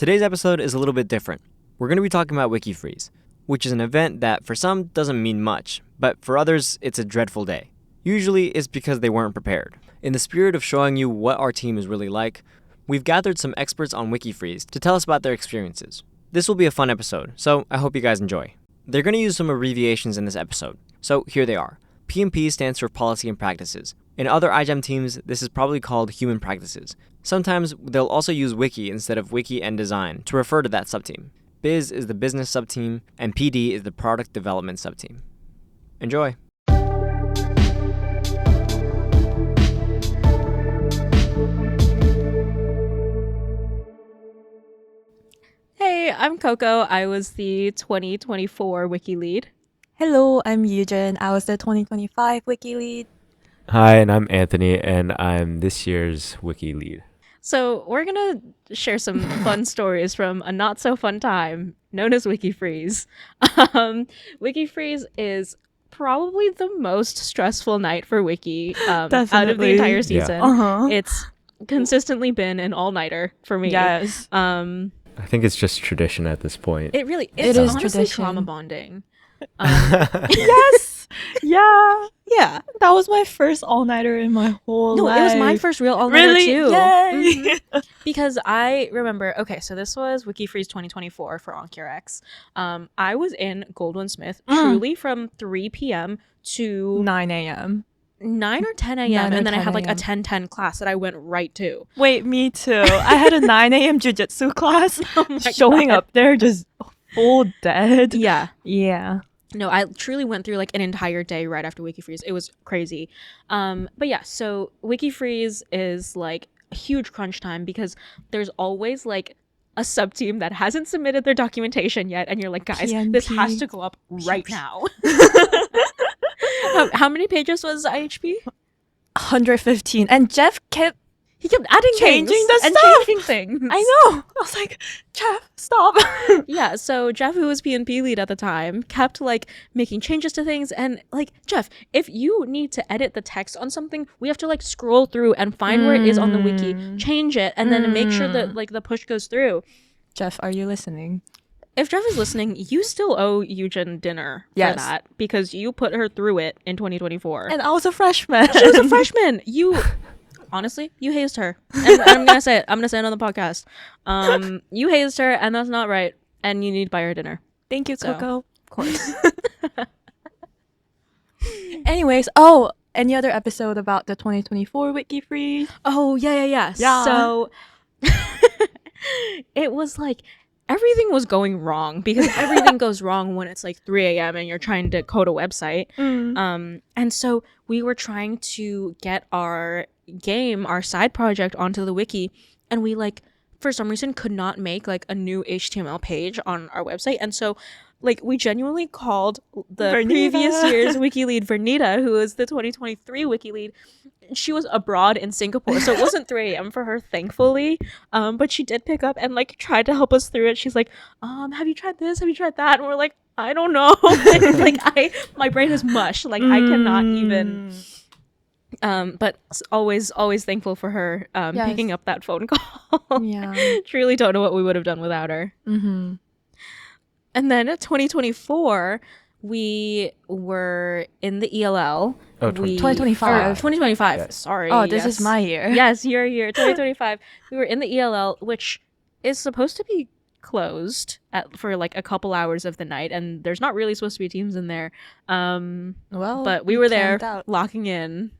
Today's episode is a little bit different. We're going to be talking about Wiki Freeze, which is an event that for some doesn't mean much, but for others it's a dreadful day. Usually it's because they weren't prepared. In the spirit of showing you what our team is really like, we've gathered some experts on Wiki Freeze to tell us about their experiences. This will be a fun episode, so I hope you guys enjoy. They're going to use some abbreviations in this episode, so here they are. P&P stands for Policy and Practices. In other iGEM teams, this is probably called Human Practices. Sometimes they'll also use Wiki instead of Wiki and Design to refer to that subteam. Biz is the business subteam, and PD is the product development subteam. Enjoy! Hey, I'm Coco. I was the 2024 Wiki lead. Hello, I'm Eugen. I was the 2025 Wiki lead. Hi, and I'm Anthony, and I'm this year's Wiki lead. So we're going to share some fun stories from a not-so-fun time known as Wiki Freeze. Wiki Freeze is probably the most stressful night for Wiki out of the entire season. Yeah. It's consistently been an all-nighter for me. Yes. I think it's just tradition at this point. It really It is is honestly tradition. trauma bonding. Yes. Yeah. Yeah. That was my first all-nighter in my whole life. No, it was my first real all-nighter Really? too. Yay. Mhm. Because I remember, okay, so this was Wiki Freeze 2024 for OnCureX. I was in Goldwyn Smith truly from 3 p.m. to 9 a.m. 9 or 10 a.m. 9 or and then I 10 had like a a.m. 10:10 class that I went right to. Wait, me too. I had a 9 a.m. jiu-jitsu class. Oh my Showing God. up there just full dead. Yeah. Yeah. No, I truly went through like an entire day right after Wiki Freeze. It was crazy. But yeah, so Wiki Freeze is like a huge crunch time because there's always like a sub-team that hasn't submitted their documentation yet. And you're like, guys, this PNP. has to go up right now. How many pages was IHP? 115. And Jeff kept He kept adding changing things the and stuff. changing things. I know. I was like, Jeff, stop. Yeah, so Jeff, who was PNP lead at the time, kept like making changes to things. And like, Jeff, if you need to edit the text on something, we have to like scroll through and find where it is on the wiki, change it, and then make sure that like the push goes through. Jeff, are you listening? If Jeff is listening, you still owe Eugen dinner Yes. for that because you put her through it in 2024. And I was a freshman. She was a freshman. You honestly, you hazed her. And I'm gonna say it. I'm gonna say it on the podcast. You hazed her, and that's not right. And you need to buy her dinner. Thank you, So, Coco. Of course. Anyways, any other episode about the 2024 Wiki Freeze? Oh, yeah. Yeah. So it was like everything was going wrong because everything goes wrong when it's like 3 a.m. and you're trying to code a website. And so we were trying to get our game, our side project onto the wiki, and we like for some reason could not make like a new HTML page on our website. And so like we genuinely called the Vernita. previous year's wiki lead, Vernita, who was the 2023 wiki lead. She was abroad in Singapore, so it wasn't 3 a.m. for her, thankfully. But she did pick up and like tried to help us through it. She's like, have you tried this? Have you tried that? And we're like, I don't know. My brain is mush. Like I cannot even. But always thankful for her Yes. picking up that phone call. Yeah. Truly don't know what we would have done without her. Mm-hmm. And then 2024, we were in the ELL. Oh, 2025. 2025. Yes. Sorry. Oh, this yes. is my year. Yes, your year, 2025. We were in the ELL, which is supposed to be closed for like a couple hours of the night, and there's not really supposed to be teams in there. Well, But we were there camped out. locking in.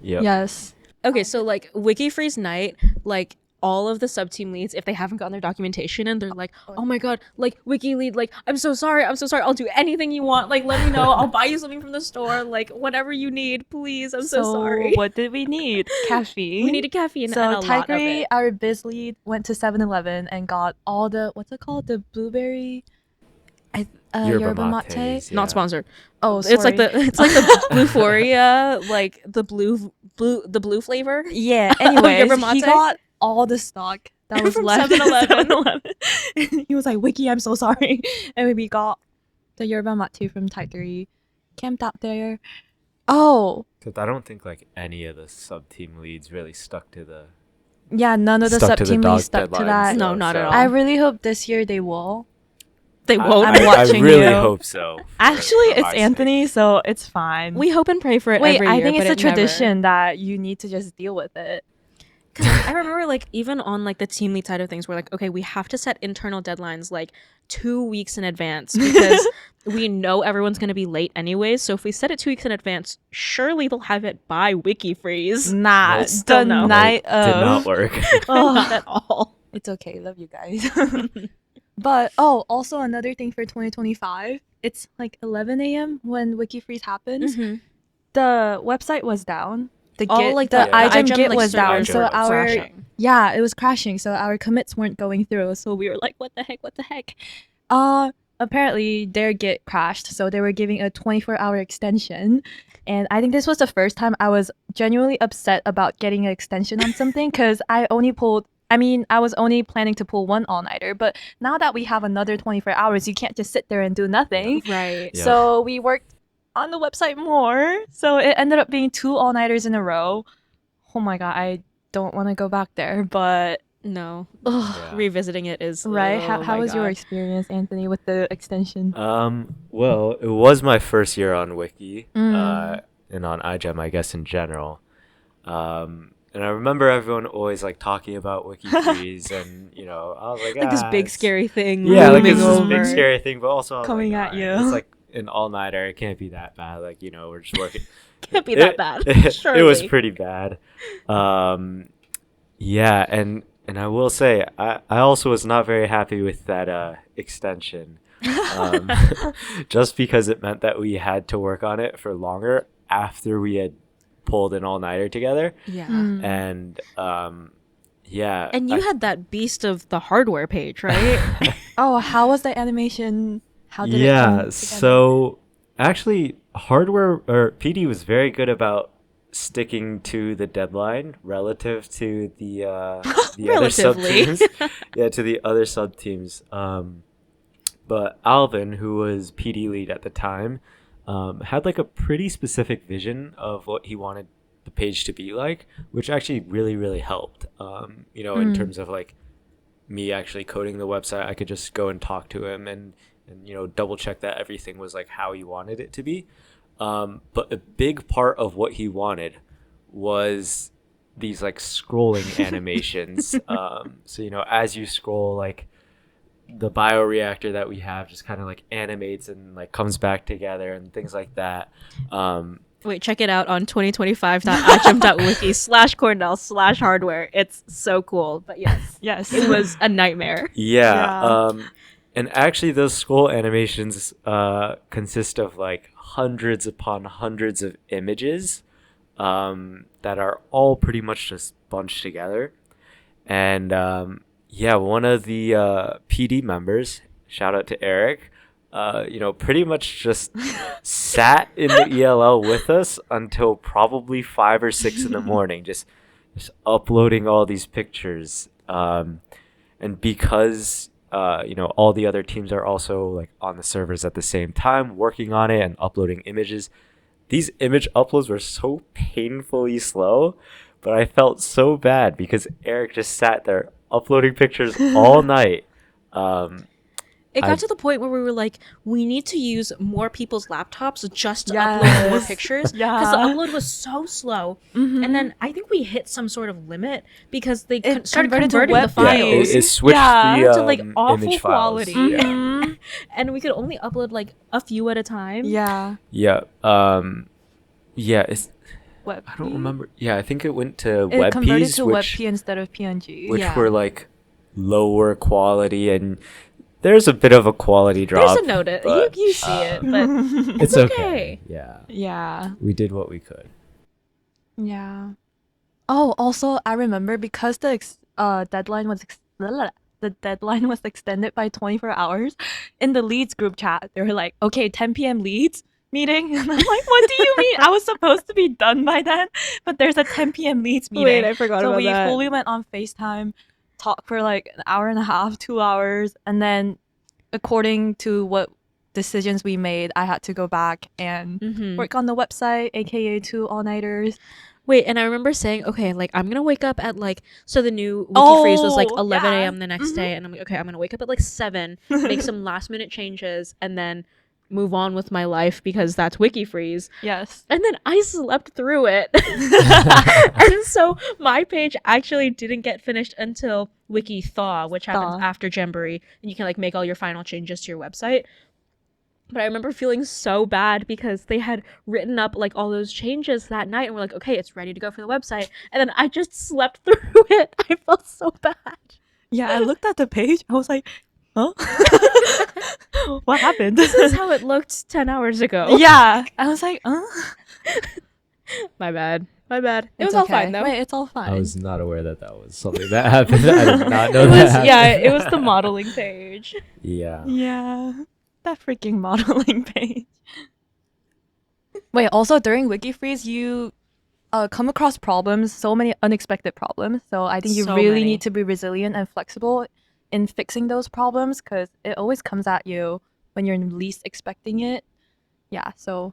Yep. Yes. Okay, so like Wiki Freeze night, like all of the sub-team leads, if they haven't gotten their documentation in, they're like, oh my god, like Wiki lead, like I'm so sorry, I'll do anything you want, like let me know, I'll buy you something from the store, like whatever you need, please, I'm so sorry. What did we need? Caffeine. We needed caffeine So and a lot of Tigray, it. our biz lead, went to 7-Eleven and got all the, what's it called? The blueberry yerba mate. mates, Not yeah. sponsored. Oh, sorry. It's like the Bluephoria, like the blue flavor. Yeah, anyways, Yerba he mate? got all the stock that was From left at 7-Eleven. 7-Eleven. He was like, Wiki, I'm so sorry. And we got the yerba mate from Tigray, camped out there. Oh, Because I don't think like any of the sub team leads really stuck to the Yeah, none of the stuck to the subteam dog leads stuck to deadlines, that. No, though, not at so all. I really hope this year they will. They won't. I'm watching I really you. hope so. Actually, for it's my sake. Anthony, so it's fine. We hope and pray for it Wait, every I year, think but it's a it never- tradition that you need to just deal with it. Because I remember, like, even on like the team lead side of things, we're like, okay, we have to set internal deadlines like 2 weeks in advance because we know everyone's going to be late anyways. So if we set it 2 weeks in advance, surely they'll have it by Wiki Freeze. Nah, Nope. Still the no. night Nope, did not of. work. Not at all. It's okay, love you guys. But also another thing for 2025, it's like 11 a.m. when Wiki Freeze happens. Mhm. The website was down. The All Git, like the the iGEM iGEM, Git like, was down, servers so were our crashing. yeah, it was crashing. So our commits weren't going through. So we were like, what the heck? What the heck? Apparently their Git crashed, so they were giving a 24-hour extension. And I think this was the first time I was genuinely upset about getting an extension on something because I was only planning to pull one all-nighter, but now that we have another 24 hours, you can't just sit there and do nothing. Right. Yeah. So we worked on the website more. So it ended up being 2 all-nighters in a row. Oh my god, I don't want to go back there, but No. Yeah. Revisiting it is right. oh How my was your God. experience, Anthony, with the extension? Well, it was my first year on Wiki, Mm. and on iGEM, I guess in general. And I remember everyone always like talking about Wiki Freeze, and I was like, Like this big it's- scary thing yeah, like looming it's this over. big scary thing, but also I was Coming like, at you. It's like an all nighter. It can't be that bad. Like we're just working. Can't be that bad. It was surely. pretty bad. Yeah, and I will say I also was not very happy with that extension, just because it meant that we had to work on it for longer after we had pulled an all nighter together, Yeah. Mm. and yeah, And you had that beast of the hardware page, right? Oh, how was the animation? How did it come yeah. together? So actually, hardware or PD was very good about sticking to the deadline relative to the other sub Relatively. teams. Yeah, to the other sub teams. But Alvin, who was PD lead at the time, had like a pretty specific vision of what he wanted the page to be like, which actually really helped. In terms of like me actually coding the website, I could just go and talk to him and double check that everything was like how he wanted it to be. But a big part of what he wanted was these like scrolling animations. So as you scroll, like the bioreactor that we have just kind of like animates and like comes back together and things like that. Wait, check it out on 2025.iGEM.wiki/Cornell/hardware. It's so cool. But yes, Yes. it was a nightmare. Yeah. And actually those scroll animations consist of like hundreds upon hundreds of images that are all pretty much just bunched together. And one of the PD members, shout out to Eric, pretty much just sat in the ELL with us until probably 5 or 6 in the morning, just uploading all these pictures. And because all the other teams are also like on the servers at the same time working on it and uploading images, these image uploads were so painfully slow, but I felt so bad because Eric just sat there uploading pictures all night. It got I- to the point where we were like, we need to use more people's laptops just to Yes. upload more pictures. Because the Yeah. upload was so slow. Mhm. And then I think we hit some sort of limit because they It started converted to converting web the views. Yeah, files. it switched Yeah, the to, like, awful image files. quality. Mhm. And we could only upload like a few at a time. Yeah. Yeah. It's WebP. I don't remember. Yeah, I think it went to It converted WebPs, to which WebP instead of PNG. which Yeah. were like lower quality, and there's a bit of a quality drop. There's a note. but, You see it, but it's okay. okay. Yeah, Yeah. we did what we could. Yeah. Oh, also I remember because the deadline was the deadline was extended by 24 hours. In the leads group chat, they were like, "Okay, 10 p.m. leads meeting," and I'm like, "What do you mean? I was supposed to be done by then, but there's a 10 p.m. leads meeting." Wait, I forgot so about we that. fully went on FaceTime, talked for like an hour and a half, 2 hours, and then according to what decisions we made, I had to go back and Mhm. work on the website, aka 2 all-nighters. Wait, and I remember saying, okay, like I'm gonna wake up at like, so the new Wiki Freeze was like 11 yeah. a.m. the next day, and I'm like, okay, I'm gonna wake up at like 7, make some last minute changes, and then move on with my life because that's Wiki Freeze. Yes. And then I slept through it. And so my page actually didn't get finished until Wiki Thaw, which happens Thaw. after Jamboree, and you can like make all your final changes to your website. But I remember feeling so bad because they had written up like all those changes that night, and we're like, okay, it's ready to go for the website. And then I just slept through it. I felt so bad. Yeah, I looked at the page. I was like, huh? What happened? This is how it looked 10 hours ago. Yeah. I was like, My bad. My bad. It It's was all okay. fine though. Wait, it's all fine. I was not aware that was something that happened. I did not know It that was, happened. yeah, it was the modeling page. Yeah. Yeah. That freaking modeling page. Wait, also during Wiki Freeze, you come across problems, so many unexpected problems. So I think you So really many. need to be resilient and flexible in fixing those problems because it always comes at you when you're least expecting it. Yeah, so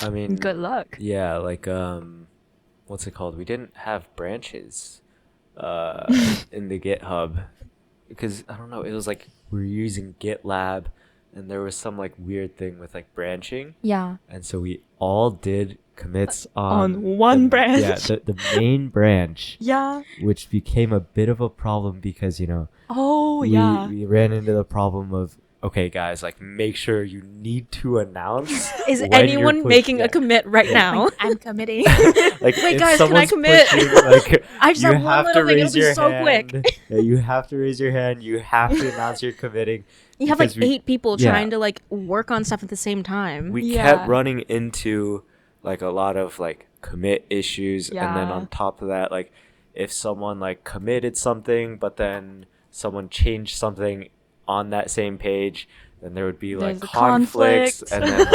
I mean, good luck. yeah, like what's it called? We didn't have branches in the GitHub because I don't know. It was like we were using GitLab, and there was some like weird thing with like branching, Yeah. and so we all did commits on On one branch. Yeah, the main branch, Yeah. which became a bit of a problem because Oh, we, yeah. we ran into the problem of, okay, guys, like make sure you need to announce. Is when anyone you're making yeah. a commit right now? I'm committing. Like, Wait, if guys, can I someone's commit? pushing, like, I just you have one have to little thing, it'll raise be your so hand. quick. Yeah, you have to raise your hand. You have to announce you're committing. You have like Because we- 8 people yeah. trying to like work on stuff at the same time. We Yeah. kept running into like a lot of like commit issues, and then Yeah. on top of that, like if someone like committed something but then someone changed something on that same page, then there would be like There's a conflicts, conflict. and then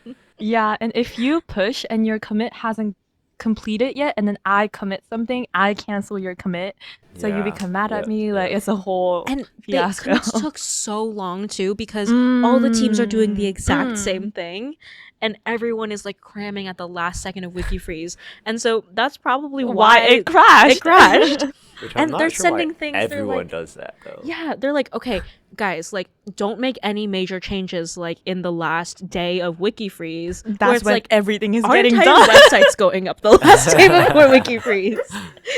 like Yeah, and if you push and your commit hasn't completed yet, and then I commit something, I cancel your commit. So you Yeah, become mad at yeah, me. Like, yeah. it's a whole And the fiasco. commits took so long too because all the teams are doing the Mm, exact mm. same thing, and everyone is like cramming at the last second of Wiki Freeze, and so that's probably Why why it crashed. It crashed. Which I'm And not they're sure sending why things, they're everyone like- does that though. Yeah, they're like, okay, guys, like, don't make any major changes like in the last day of Wiki Freeze. where That's it's when like everything is our getting entire done. website's going up the last day before Wiki Freeze.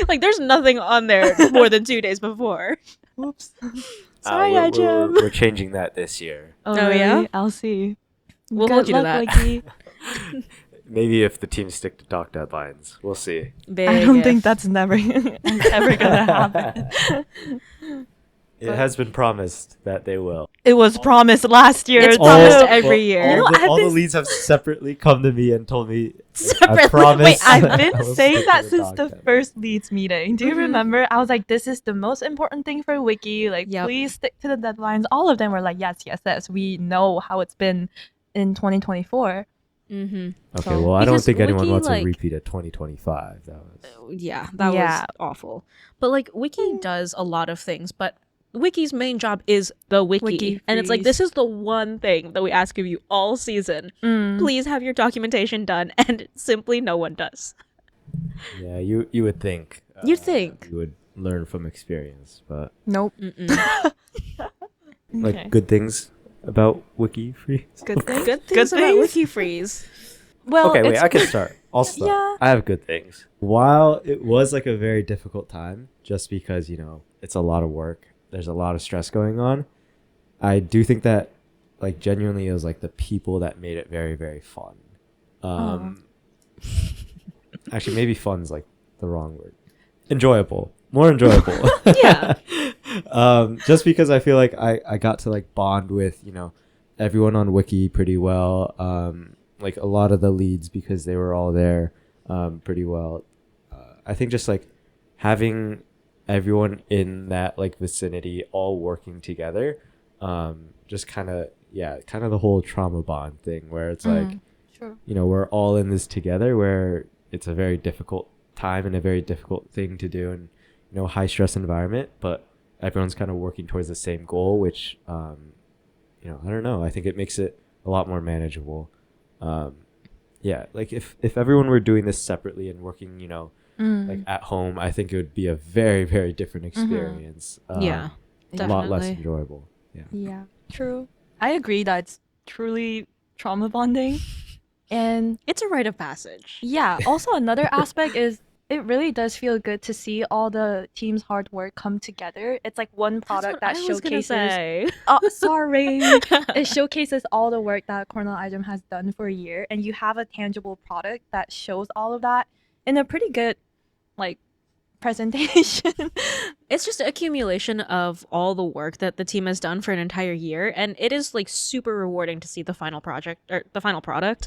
Like, there's nothing on there more than 2 days before. Whoops. Sorry, we're, iGEM. we're changing that this year. Oh, Oh, yeah? really? I'll see. We'll Good hold you to luck, that. Wiki. Maybe if the teams stick to doc deadlines, we'll see. Big I don't think if. that's never ever gonna happen. It has been promised that they will. It was promised last year. It's too. promised every year. You know, All, the, I've all the been- leads have separately come to me and told me, I Separately. promise. Wait, I've I been will saying stick that to since doc the deadline. first Leads meeting. Do you Mhm. remember? I was like, this is the most important thing for Wiki. Like, Yep. please stick to the deadlines. All of them were like, yes, yes, yes. We know how it's been in 2024. Mm-hmm. Okay, So- well, I don't Because think anyone Wiki, wants like- a repeat of 2025. That was. Yeah, that Yeah. was awful. But like Wiki does a lot of things, but Wiki's main job is the Wiki. And it's like, Freeze. this is the one thing that we ask of you all season. Mm. Please have your documentation done, and simply no one does. Yeah, you would think. You'd think. You would learn from experience, but Nope. Mm-mm. like Okay. good things about Wiki Freeze. Good thing. Good things about things? Wiki Freeze. Well, Okay, wait, it's- I can start. I'll start. Yeah. I have good things. While it was like a very difficult time, just because, it's a lot of work, there's a lot of stress going on, I do think that, like, genuinely it was like the people that made it very, very fun. Actually, maybe fun's like the wrong word. Enjoyable. More enjoyable. Yeah. Just because I feel like I got to like bond with, everyone on Wiki pretty well. Like a lot of the leads because they were all there pretty well. I think just like having everyone in that like vicinity all working together, just kind of the whole trauma bond thing where it's like, Sure. we're all in this together where it's a very difficult time and a very difficult thing to do and, high stress environment, but everyone's kind of working towards the same goal, which, I don't know. I think it makes it a lot more manageable. yeah, like if everyone were doing this separately and working, like Mm. at home, I think it would be a very, very different experience. Yeah, A lot less definitely. enjoyable. Yeah. Yeah, true. I agree that it's truly trauma bonding. And It's a rite of passage. yeah, also another aspect is it really does feel good to see all the team's hard work come together. It's like one That's product what that I was gonna showcases. say. Oh, sorry. It showcases all the work that Cornell iGEM has done for a year, and you have a tangible product that shows all of that in a pretty good, like, presentation. It's just an accumulation of all the work that the team has done for an entire year, and it is like super rewarding to see the final project or the final product,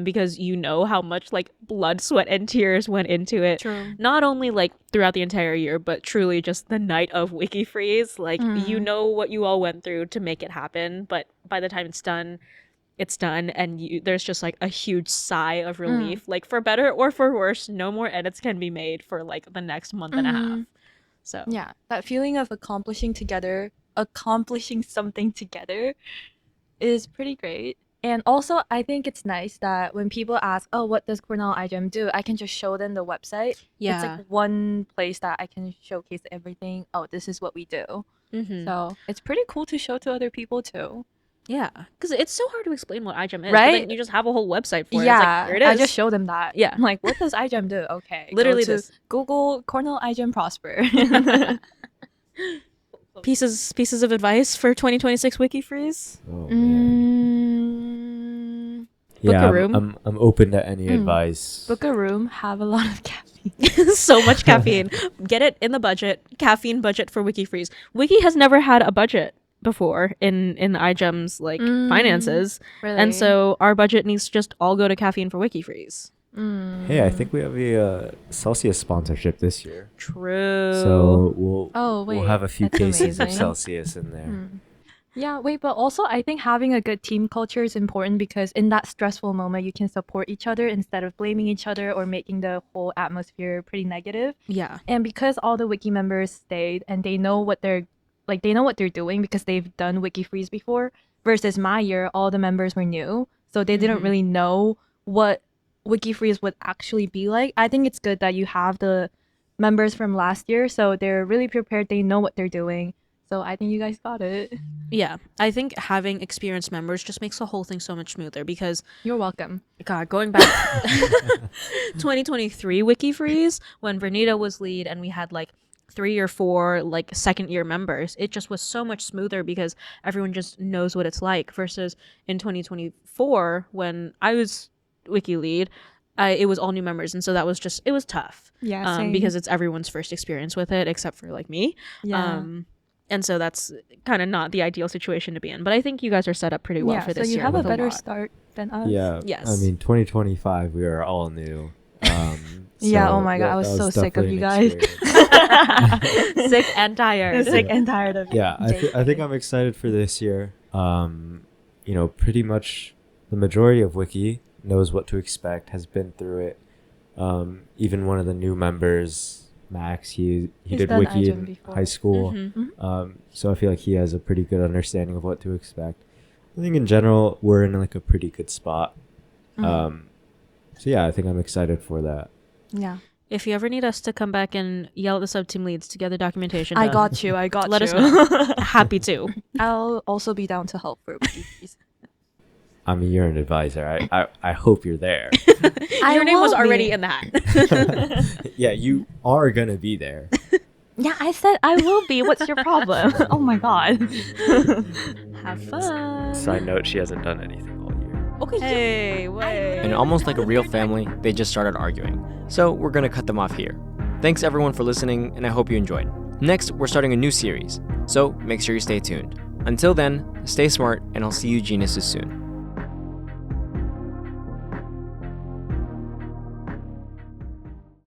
because you know how much like blood, sweat, and tears went into it. True. Not only like throughout the entire year, but truly just the night of Wiki Freeze. Like you Mm. know what you all went through to make it happen, but by the time it's done, and there's just like a huge sigh of relief. Like for better or for worse, no more edits can be made for like the next month and a half. So Yeah, that feeling of accomplishing something together is pretty great. And also, I think it's nice that when people ask, oh, what does Cornell iGEM do? I can just show them the website. It's yeah. like one place that I can showcase everything. Oh, this is what we do. Mhm. So it's pretty cool to show to other people too. Yeah, because it's so hard to explain what iGEM is. But Right? then you just have a whole website for it. Yeah, It's like, here it is. I just show them that. Yeah. I'm like, what does iGEM do? Okay. Literally go to this. Google Cornell iGEM Prosper. Pieces of advice for 2026 Wiki Freeze. Oh, man. Mm, Yeah, a room. I'm open to any advice. book a room, have a lot of caffeine. So much caffeine. Get it in the budget. Caffeine budget for Wiki Freeze. Wiki has never had a budget before in iGEM's like finances, Really? and so our budget needs to just all go to caffeine for Wiki Freeze. Hey, I think we have a Celsius sponsorship this year. True. So we'll wait, we'll have a few that's cases of amazing. Celsius in there. Yeah, wait, but also I think having a good team culture is important because in that stressful moment, you can support each other instead of blaming each other or making the whole atmosphere pretty negative. yeah. And because all the Wiki members stayed and they know what they're doing because they've done Wiki Freeze before, versus my year, all the members were new, so they didn't really know what Wiki Freeze would actually be like. I think it's good that you have the members from last year, so they're really prepared. They know what they're doing. So I think you guys got it. Yeah, I think having experienced members just makes the whole thing so much smoother because, You're welcome. God, going back 2023 Wiki Freeze, when Vernita was lead and we had like 3 or 4 like second year members, it just was so much smoother because everyone just knows what it's like versus in 2024 when I was Wiki lead, it was all new members, and so that was just, it was tough. Yeah, same. Because it's everyone's first experience with it except for like me. Yeah. And so that's kind of not the ideal situation to be in. But I think you guys are set up pretty well for this so you year. have a with better lot. start than us. Yeah. Yes. I mean, 2025, we are all new. Yeah, so oh my God, I was that so sick of definitely you an guys. experience. Sick and tired. Sick and tired of Yeah, I think I'm excited for this year. Pretty much the majority of Wiki knows what to expect, has been through it. Even one of the new members, Max, he He's did done Wiki iGEM in before. high school. Mhm. So I feel like he has a pretty good understanding of what to expect. I think in general, we're in like a pretty good spot. So yeah, I think I'm excited for that. Yeah. If you ever need us to come back and yell at the sub team leads to get the documentation I done, got you. I got let you. us know. Happy to. I'll also be down to help for Wiki Freeze. I mean, you're an advisor. I hope you're there. Your name was will already be. in the hat. Yeah, you are gonna be there. Yeah, I said I will be. What's your problem? Oh my God. Have fun. Side note: she hasn't done anything all year. Okay. Hey, wait. And almost like a real family, they just started arguing. So we're gonna cut them off here. Thanks everyone for listening, and I hope you enjoyed. Next, we're starting a new series, so make sure you stay tuned. Until then, stay smart, and I'll see you geniuses soon.